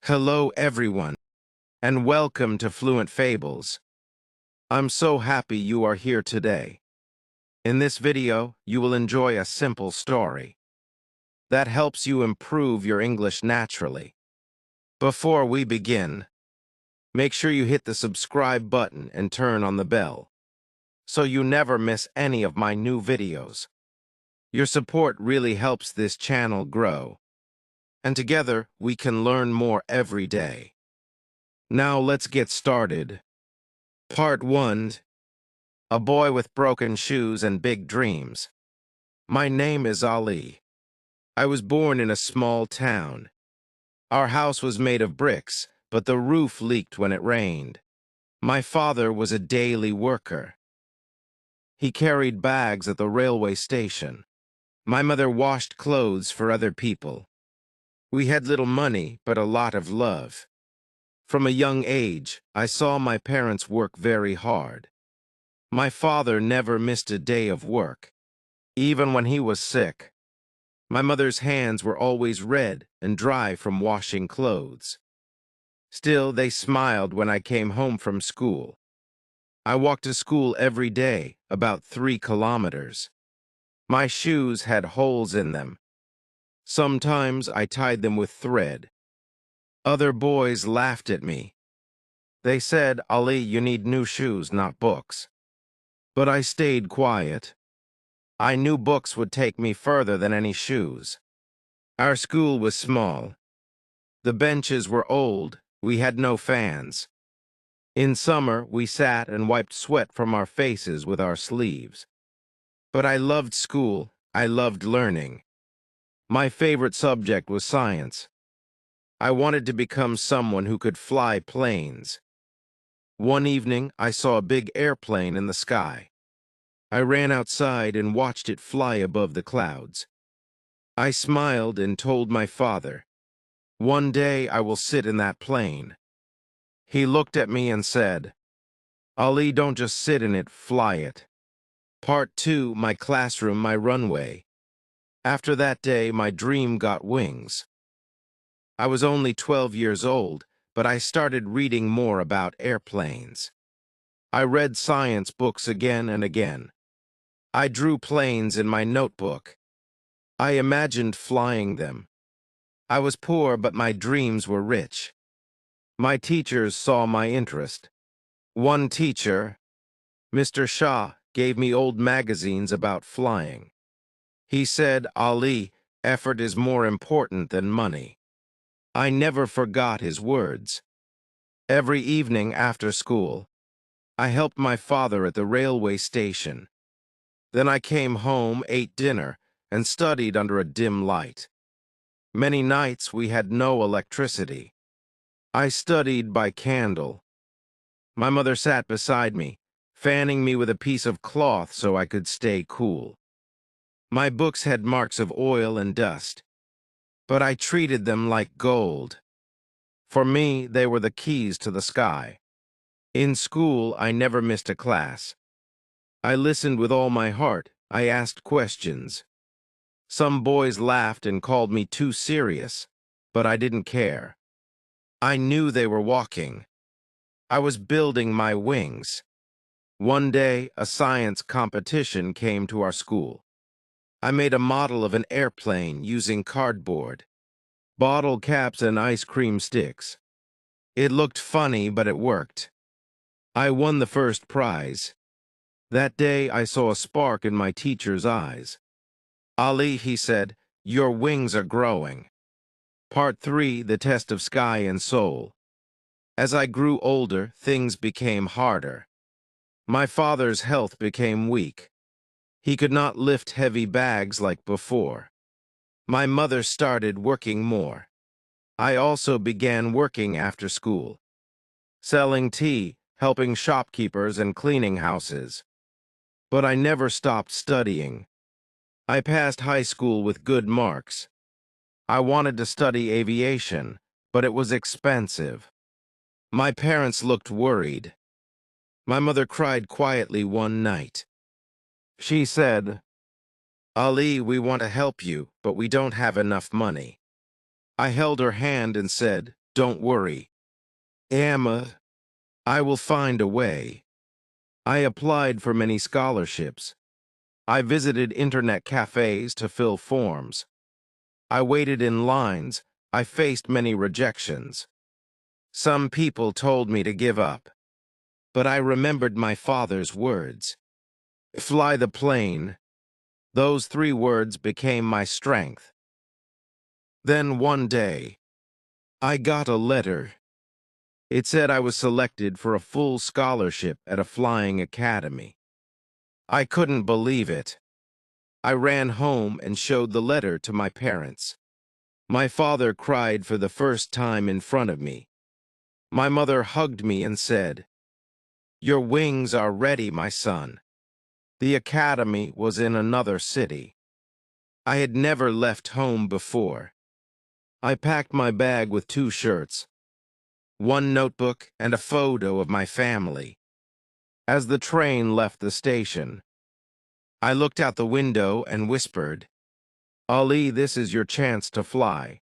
Hello everyone, and welcome to Fluent Fables. I'm so happy you are here today. In this video, you will enjoy a simple story that helps you improve your English naturally. Before we begin, make sure you hit the subscribe button and turn on the bell, so you never miss any of my new videos. Your support really helps this channel grow, and together we can learn more every day. Now let's get started. Part 1. A boy with broken shoes and big dreams. My name is Ali. I was born in a small town. Our house was made of bricks, but the roof leaked when it rained. My father was a daily worker. He carried bags at the railway station. My mother washed clothes for other people. We had little money, but a lot of love. From a young age, I saw my parents work very hard. My father never missed a day of work, even when he was sick. My mother's hands were always red and dry from washing clothes. Still, they smiled when I came home from school. I walked to school every day, about 3 kilometers. My shoes had holes in them. Sometimes I tied them with thread. Other boys laughed at me. They said, "Ali, you need new shoes, not books." But I stayed quiet. I knew books would take me further than any shoes. Our school was small. The benches were old. We had no fans. In summer, we sat and wiped sweat from our faces with our sleeves. But I loved school. I loved learning. My favorite subject was science. I wanted to become someone who could fly planes. One evening, I saw a big airplane in the sky. I ran outside and watched it fly above the clouds. I smiled and told my father, "One day I will sit in that plane." He looked at me and said, "Ali, don't just sit in it, fly it." Part 2, my classroom, my runway. After that day, my dream got wings. I was only 12 years old, but I started reading more about airplanes. I read science books again and again. I drew planes in my notebook. I imagined flying them. I was poor, but my dreams were rich. My teachers saw my interest. One teacher, Mr. Shah, gave me old magazines about flying. He said, "Ali, effort is more important than money." I never forgot his words. Every evening after school, I helped my father at the railway station. Then I came home, ate dinner, and studied under a dim light. Many nights we had no electricity. I studied by candle. My mother sat beside me, fanning me with a piece of cloth so I could stay cool. My books had marks of oil and dust, but I treated them like gold. For me, they were the keys to the sky. In school, I never missed a class. I listened with all my heart. I asked questions. Some boys laughed and called me too serious, but I didn't care. I knew they were walking. I was building my wings. One day, a science competition came to our school. I made a model of an airplane using cardboard, bottle caps, and ice cream sticks. It looked funny, but it worked. I won the first prize. That day, I saw a spark in my teacher's eyes. "Ali," he said, "your wings are growing." Part 3, the test of sky and soul. As I grew older, things became harder. My father's health became weak. He could not lift heavy bags like before. My mother started working more. I also began working after school, selling tea, helping shopkeepers, and cleaning houses. But I never stopped studying. I passed high school with good marks. I wanted to study aviation, but it was expensive. My parents looked worried. My mother cried quietly one night. She said, "Ali, we want to help you, but we don't have enough money." I held her hand and said, Don't worry, Emma. I will find a way. I applied for many scholarships. I visited internet cafes to fill forms. I waited in lines. I faced many rejections. Some people told me to give up, but I remembered my father's words. Fly the plane. Those 3 words became my strength. Then one day, I got a letter. It said I was selected for a full scholarship at a flying academy. I couldn't believe it. I ran home and showed the letter to my parents. My father cried for the first time in front of me. My mother hugged me and said, "Your wings are ready, my son." The academy was in another city. I had never left home before. I packed my bag with 2 shirts, 1 notebook, and a photo of my family. As the train left the station, I looked out the window and whispered, "Ali, this is your chance to fly."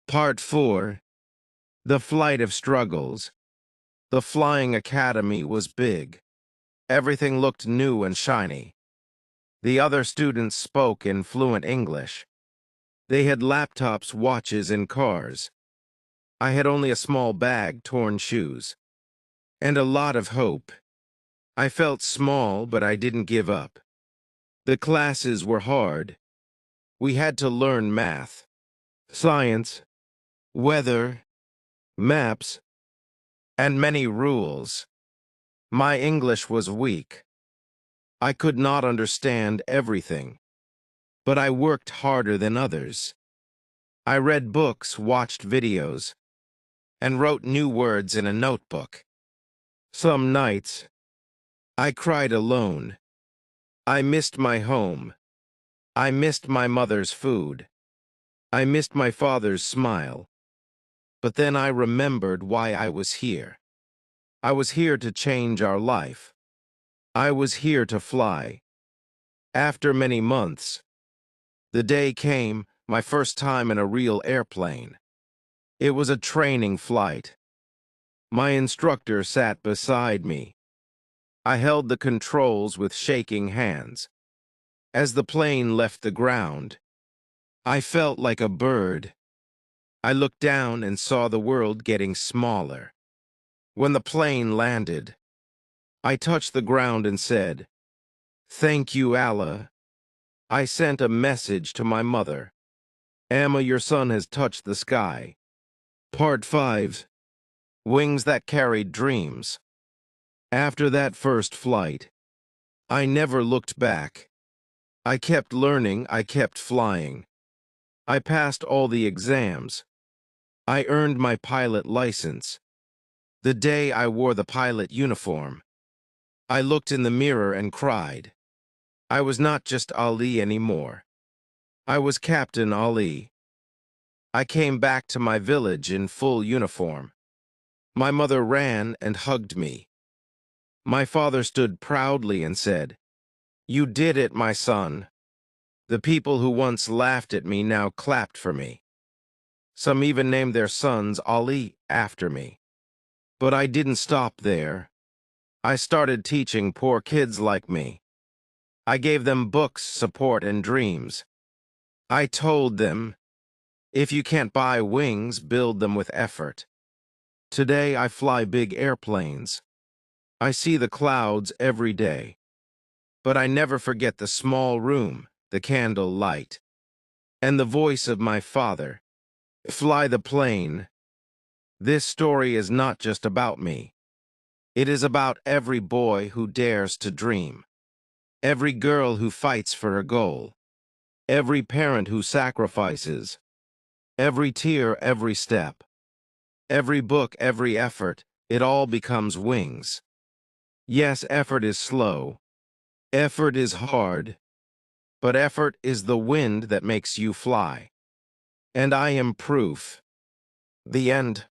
Part 4. The Flight of Struggles. The flying academy was big. Everything looked new and shiny. The other students spoke in fluent English. They had laptops, watches, and cars. I had only a small bag, torn shoes, and a lot of hope. I felt small, but I didn't give up. The classes were hard. We had to learn math, science, weather, maps, and many rules. My English was weak. I could not understand everything, but I worked harder than others. I read books, watched videos, and wrote new words in a notebook. Some nights, I cried alone. I missed my home. I missed my mother's food. I missed my father's smile. But then I remembered why I was here. I was here to change our life. I was here to fly. After many months, the day came, my first time in a real airplane. It was a training flight. My instructor sat beside me. I held the controls with shaking hands. As the plane left the ground, I felt like a bird. I looked down and saw the world getting smaller. When the plane landed, I touched the ground and said, "Thank you, Allah." I sent a message to my mother. "Amma, your son has touched the sky." Part 5. Wings that carried dreams. After that first flight, I never looked back. I kept learning, I kept flying. I passed all the exams. I earned my pilot license. The day I wore the pilot uniform, I looked in the mirror and cried. I was not just Ali anymore. I was Captain Ali. I came back to my village in full uniform. My mother ran and hugged me. My father stood proudly and said, "You did it, my son." The people who once laughed at me now clapped for me. Some even named their sons Ali after me. But I didn't stop there. I started teaching poor kids like me. I gave them books, support, and dreams. I told them, if you can't buy wings, build them with effort. Today I fly big airplanes. I see the clouds every day. But I never forget the small room, the candle light, and the voice of my father. Fly the plane. This story is not just about me. It is about every boy who dares to dream, every girl who fights for a goal, every parent who sacrifices, every tear, every step, every book, every effort. It all becomes wings. Yes, effort is slow. Effort is hard. But effort is the wind that makes you fly. And I am proof. The end.